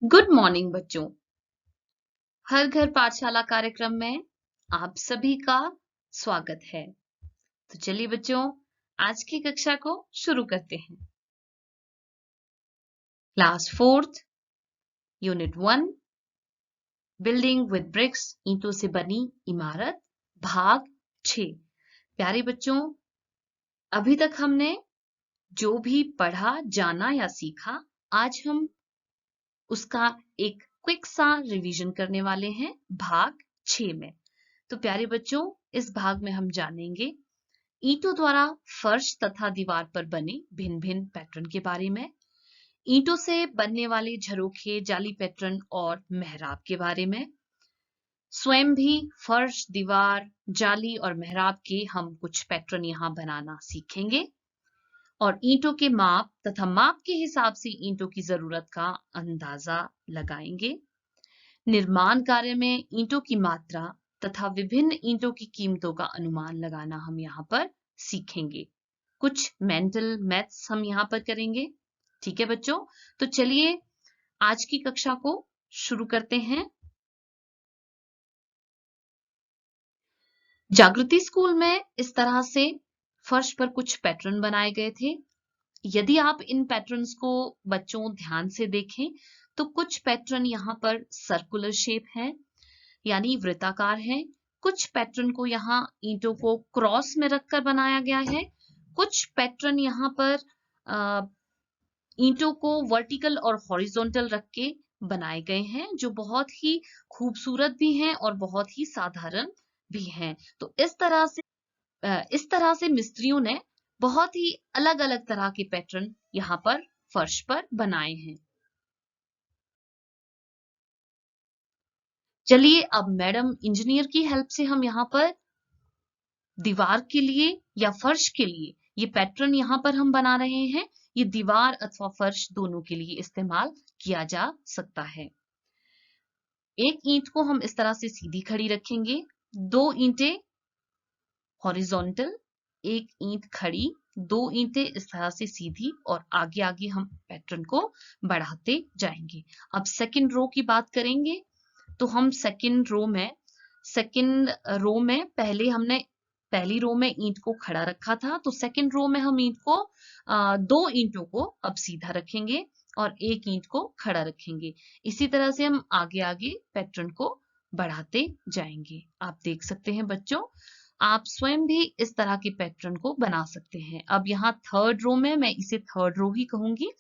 Good morning बच्चों। हर घर पाठशाला कार्यक्रम में आप सभी का स्वागत है। तो चलिए बच्चों, आज की कक्षा को शुरू करते हैं। Class fourth, unit 1, building with bricks, ईंटों से बनी इमारत, भाग 6। प्यारे बच्चों, अभी तक हमने जो भी पढ़ा, जाना या सीखा, आज हम उसका एक क्विक सा रिवीजन करने वाले हैं भाग 6 में। तो प्यारे बच्चों, इस भाग में हम जानेंगे ईंटों द्वारा फर्श तथा दीवार पर बने भिन्न भिन्न पैटर्न के बारे में, ईंटों से बनने वाले झरोखे, जाली पैटर्न और मेहराब के बारे में। स्वयं भी फर्श, दीवार, जाली और मेहराब के हम कुछ पैटर्न यहाँ बनाना सीखेंगे और ईंटों के माप तथा माप के हिसाब से ईंटों की जरूरत का अंदाजा लगाएंगे। निर्माण कार्य में ईंटों की मात्रा तथा विभिन्न ईंटों की कीमतों का अनुमान लगाना हम यहाँ पर सीखेंगे। कुछ मेंटल मैथ्स हम यहाँ पर करेंगे। ठीक है बच्चों, तो चलिए आज की कक्षा को शुरू करते हैं। जागृति स्कूल में इस तरह से फर्श पर कुछ पैटर्न बनाए गए थे। यदि आप इन पैटर्न्स को बच्चों ध्यान से देखें तो कुछ पैटर्न यहाँ पर सर्कुलर शेप है, यानी वृत्ताकार है। कुछ पैटर्न को यहाँ ईंटों को क्रॉस में रखकर बनाया गया है। कुछ पैटर्न यहाँ पर ईंटों को वर्टिकल और हॉरिजॉन्टल रख के बनाए गए हैं, जो बहुत ही खूबसूरत भी हैं और बहुत ही साधारण भी हैं। तो इस तरह से मिस्त्रियों ने बहुत ही अलग अलग तरह के पैटर्न यहाँ पर फर्श पर बनाए हैं। चलिए अब मैडम इंजीनियर की हेल्प से हम यहाँ पर दीवार के लिए या फर्श के लिए ये पैटर्न यहाँ पर हम बना रहे हैं। ये दीवार अथवा फर्श दोनों के लिए इस्तेमाल किया जा सकता है। एक ईंट को हम इस तरह से सीधी खड़ी रखेंगे, दो ईंटें हॉरिजॉन्टल, एक ईंट खड़ी, दो ईंटें इस तरह से सीधी और आगे आगे हम पैटर्न को बढ़ाते जाएंगे। अब सेकंड रो की बात करेंगे तो हम सेकंड रो में पहले हमने पहली रो में ईंट को खड़ा रखा था, तो सेकंड रो में हम ईंट को दो ईंटों को अब सीधा रखेंगे और एक ईंट को खड़ा रखेंगे। इसी तरह से हम आगे आगे पैटर्न को बढ़ाते जाएंगे। आप देख सकते हैं बच्चों, आप स्वयं भी इस तरह के पैटर्न को बना सकते हैं। अब यहाँ थर्ड रो में, मैं इसे थर्ड रो ही कहूंगी।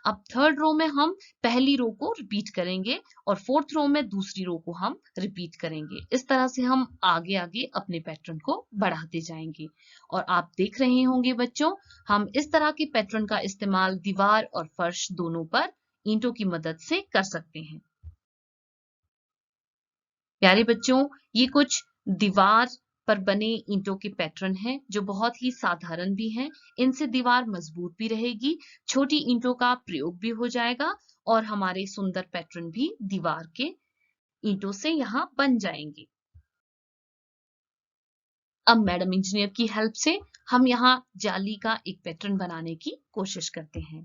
अब थर्ड रो में हम पहली रो को रिपीट करेंगे और फोर्थ रो में दूसरी रो को हम रिपीट करेंगे। इस तरह से हम आगे आगे अपने पैटर्न को बढ़ाते जाएंगे। और आप देख रहे होंगे बच्चों, हम इस तरह के पैटर्न का इस्तेमाल दीवार और फर्श दोनों पर ईंटों की मदद से कर सकते हैं। प्यारे बच्चों, ये कुछ दीवार पर बने ईंटों के पैटर्न हैं जो बहुत ही साधारण भी हैं। इनसे दीवार मजबूत भी रहेगी, छोटी ईंटों का प्रयोग भी हो जाएगा और हमारे सुंदर पैटर्न भी दीवार के ईंटों से यहाँ बन जाएंगे। अब मैडम इंजीनियर की हेल्प से हम यहाँ जाली का एक पैटर्न बनाने की कोशिश करते हैं।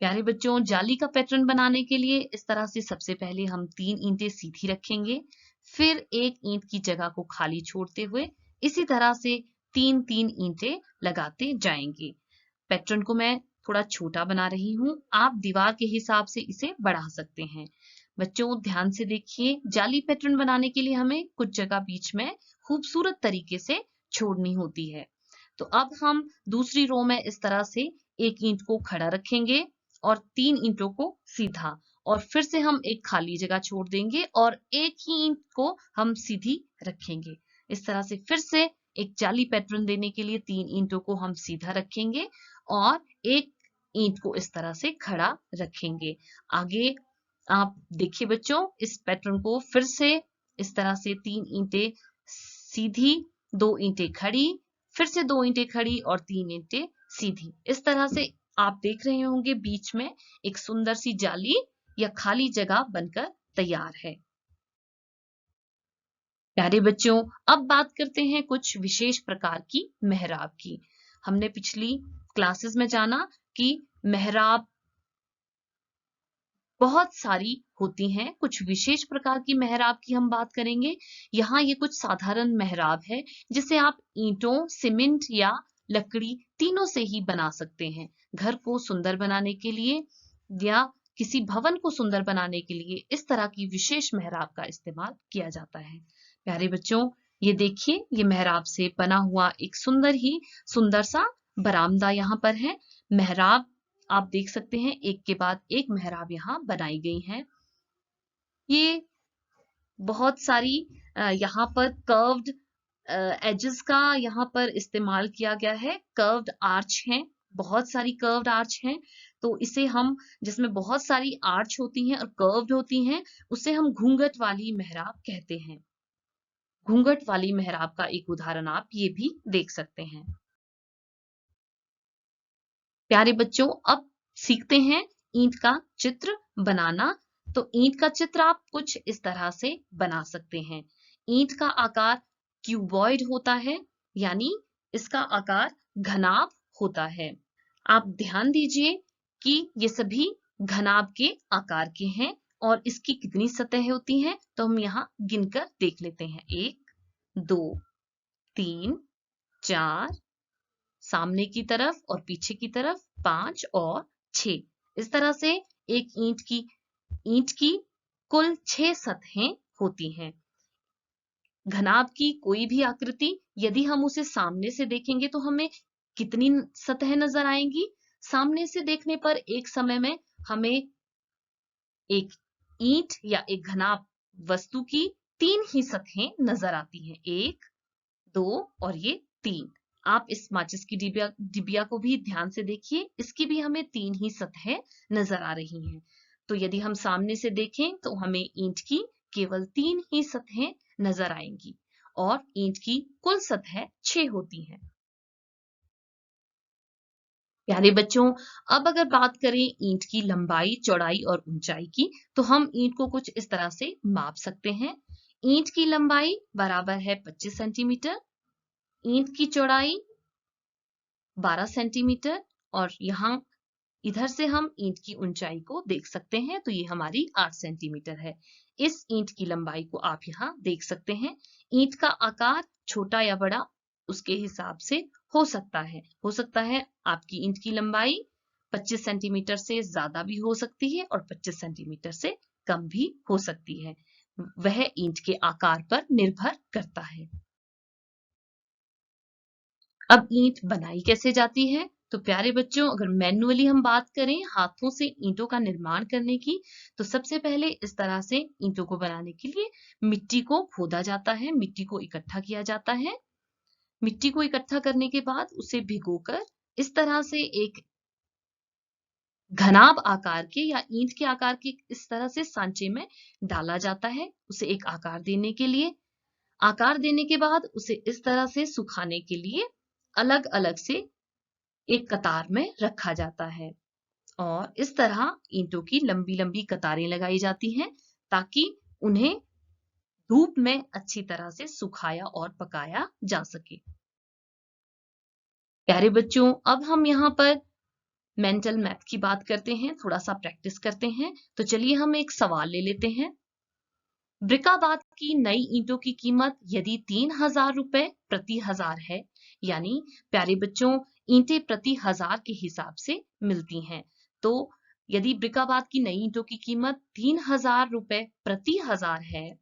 प्यारे बच्चों, जाली का पैटर्न बनाने के लिए इस तरह से सबसे पहले हम 3 ईंटें सीधी रखेंगे, फिर एक ईंट की जगह को खाली छोड़ते हुए इसी तरह से 3-3 ईंटें लगाते जाएंगे। पैटर्न को मैं थोड़ा छोटा बना रही हूँ, आप दीवार के हिसाब से इसे बढ़ा सकते हैं। बच्चों ध्यान से देखिए, जाली पैटर्न बनाने के लिए हमें कुछ जगह बीच में खूबसूरत तरीके से छोड़नी होती है। तो अब हम दूसरी रो में इस तरह से एक ईंट को खड़ा रखेंगे और 3 ईंटों को सीधा, और फिर से हम एक खाली जगह छोड़ देंगे और एक ही ईंट को हम सीधी रखेंगे। इस तरह से फिर से एक जाली पैटर्न देने के लिए 3 ईंटों को हम सीधा रखेंगे और एक ईंट को इस तरह से खड़ा रखेंगे। आगे आप देखिए बच्चों, इस पैटर्न को फिर से इस तरह से 3 ईंटें सीधी, 2 ईंटें खड़ी, फिर से 2 ईंटें खड़ी और 3 ईंटें सीधी। इस तरह से आप देख रहे होंगे बीच में एक सुंदर सी जाली या खाली जगह बनकर तैयार है। प्यारे बच्चों, अब बात करते हैं कुछ विशेष प्रकार की मेहराब की। हमने पिछली क्लासेस में जाना कि मेहराब बहुत सारी होती हैं। कुछ विशेष प्रकार की मेहराब की हम बात करेंगे। यहाँ ये कुछ साधारण मेहराब है जिसे आप ईंटों, सीमेंट या लकड़ी तीनों से ही बना सकते हैं। घर को सुंदर बनाने के लिए या किसी भवन को सुंदर बनाने के लिए इस तरह की विशेष मेहराब का इस्तेमाल किया जाता है। प्यारे बच्चों, ये देखिए, ये मेहराब से बना हुआ एक सुंदर सा बरामदा यहाँ पर है। मेहराब आप देख सकते हैं, एक के बाद एक मेहराब यहाँ बनाई गई हैं। ये बहुत सारी यहाँ पर कर्व्ड एजेस का यहाँ पर इस्तेमाल किया गया है। कर्व्ड आर्च हैं, बहुत सारी कर्व्ड आर्च हैं, तो इसे हम, जिसमें बहुत सारी आर्च होती हैं और कर्व्ड होती हैं, उसे हम घूंघट वाली मेहराब कहते हैं। घूंघट वाली मेहराब का एक उदाहरण आप ये भी देख सकते हैं। प्यारे बच्चों, अब सीखते हैं ईंट का चित्र बनाना। तो ईंट का चित्र आप कुछ इस तरह से बना सकते हैं। ईंट का आकार क्यूबॉइड होता है, यानी इसका आकार घनाभ होता है। आप ध्यान दीजिए कि ये सभी घनाभ के आकार के हैं और इसकी कितनी सतह होती हैं, तो हम यहाँ गिनकर देख लेते हैं। 1, 2, 3, 4, सामने की तरफ और पीछे की तरफ 5 और 6। इस तरह से एक ईंट की कुल 6 सतहें होती हैं। घनाभ की कोई भी आकृति यदि हम उसे सामने से देखेंगे तो हमें कितनी सतह नजर आएंगी? सामने से देखने पर एक समय में हमें एक ईंट या एक घनाभ वस्तु की 3 ही सतहें नजर आती हैं। 1, 2 और ये 3। आप इस माचिस की डिबिया को भी ध्यान से देखिए, इसकी भी हमें 3 ही सतहें नजर आ रही हैं। तो यदि हम सामने से देखें तो हमें ईंट की केवल 3 ही सतहें नजर आएंगी और ईंट की कुल सतह 6 होती हैं। प्यारे बच्चों, अब अगर बात करें ईंट की लंबाई, चौड़ाई और ऊंचाई की, तो हम ईंट को कुछ इस तरह से माप सकते हैं। ईंट की लंबाई बराबर है 25 सेंटीमीटर, ईंट की चौड़ाई 12 सेंटीमीटर और यहाँ इधर से हम ईंट की ऊंचाई को देख सकते हैं, तो ये हमारी 8 सेंटीमीटर है। इस ईंट की लंबाई को आप यहाँ देख सकते हैं। ईंट का आकार छोटा या बड़ा उसके हिसाब से हो सकता है। आपकी ईंट की लंबाई 25 सेंटीमीटर से ज्यादा भी हो सकती है और 25 सेंटीमीटर से कम भी हो सकती है। वह ईंट के आकार पर निर्भर करता है। अब ईंट बनाई कैसे जाती है? तो प्यारे बच्चों, अगर मैन्युअली हम बात करें हाथों से ईंटों का निर्माण करने की, तो सबसे पहले इस तरह से ईंटों को बनाने के लिए मिट्टी को खोदा जाता है, मिट्टी को इकट्ठा किया जाता है। मिट्टी को इकट्ठा करने के बाद उसे भिगोकर इस तरह से एक घनाभ आकार के या ईंट के आकार के इस तरह से सांचे में डाला जाता है, उसे एक आकार देने के लिए। आकार देने के बाद उसे इस तरह से सुखाने के लिए अलग अलग से एक कतार में रखा जाता है और इस तरह ईंटों की लंबी लंबी कतारें लगाई जाती हैं ताकि उन्हें धूप में अच्छी तरह से सुखाया और पकाया जा सके। प्यारे बच्चों, अब हम यहाँ पर मेंटल मैथ की बात करते हैं, थोड़ा सा प्रैक्टिस करते हैं। तो चलिए हम एक सवाल ले लेते हैं। ब्रिकाबाद की नई ईंटों की कीमत यदि 3000 रुपए प्रति हजार है, यानी प्यारे बच्चों ईंटें प्रति हजार के हिसाब से मिलती हैं। तो यदि ब्रिकाबाद की नई ईंटों की कीमत 3000 रुपए प्रति हजार है,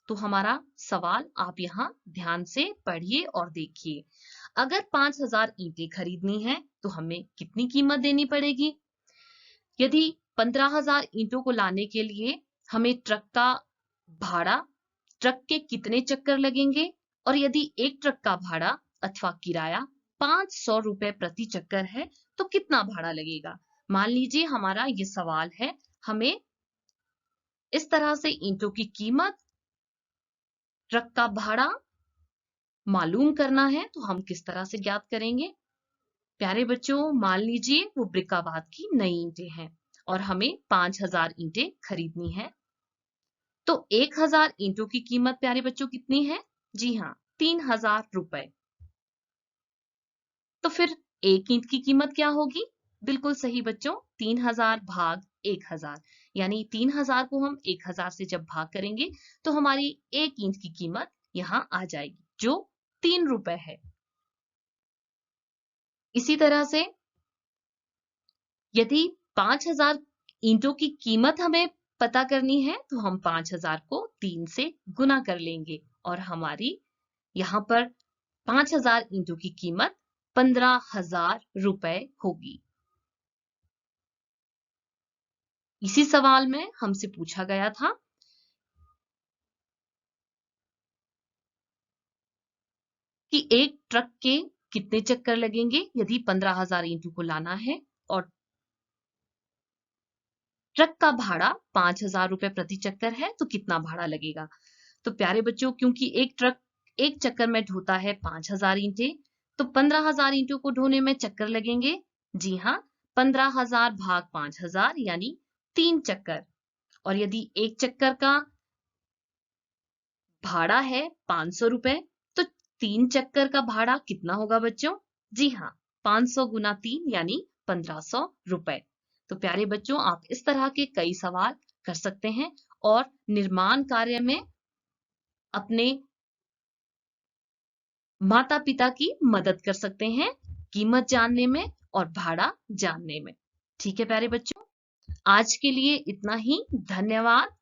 तो हमारा सवाल आप यहाँ ध्यान से पढ़िए और देखिए। अगर 5000 ईंटें खरीदनी है तो हमें कितनी कीमत देनी पड़ेगी? यदि 15000 ईंटों को लाने के लिए हमें ट्रक का भाड़ा, ट्रक के कितने चक्कर लगेंगे, और यदि एक ट्रक का भाड़ा अथवा किराया 500 रुपए प्रति चक्कर है तो कितना भाड़ा लगेगा? मान लीजिए हमारा ये सवाल है, हमें इस तरह से ईंटों की कीमत, ट्रक का भाड़ा मालूम करना है, तो हम किस तरह से ज्ञात करेंगे? प्यारे बच्चों, मान लीजिए वो ब्रिकाबाद की नई ईंटें हैं और हमें 5000 ईंटें खरीदनी है, तो 1000 ईंटों की कीमत प्यारे बच्चों कितनी है? जी हाँ, 3000 रुपए। तो फिर एक ईंट की कीमत क्या होगी? बिल्कुल सही बच्चों, 3000 भाग 1000, यानी 3000 को हम 1000 से जब भाग करेंगे तो हमारी 1 ईंट की कीमत यहाँ आ जाएगी जो 3 रुपए है। इसी तरह से यदि 5000 ईंटों की कीमत हमें पता करनी है तो हम 5000 को 3 से गुना कर लेंगे और हमारी यहाँ पर 5000 ईंटों की कीमत 15,000 रुपए होगी। इसी सवाल में हमसे पूछा गया था कि एक ट्रक के कितने चक्कर लगेंगे यदि 15,000 ईंटों को लाना है और ट्रक का भाड़ा 5,000 रुपए प्रति चक्कर है तो कितना भाड़ा लगेगा। तो प्यारे बच्चों, क्योंकि एक ट्रक एक चक्कर में ढोता है 5,000 ईंटें, तो 15,000 ईंटों को ढोने में चक्कर लगेंगे। जी हाँ, 15,000 भाग 5,000 यानी 3 चक्कर। और यदि एक चक्कर का भाड़ा है 500 रुपए तो 3 चक्कर का भाड़ा कितना होगा बच्चों? जी हाँ, 500 गुना 3 यानी 1500 रुपए। तो प्यारे बच्चों, आप इस तरह के कई सवाल कर सकते हैं और निर्माण कार्य में अपने माता पिता की मदद कर सकते हैं कीमत जानने में और भाड़ा जानने में। ठीक है प्यारे बच्चों, आज के लिए इतना ही। धन्यवाद।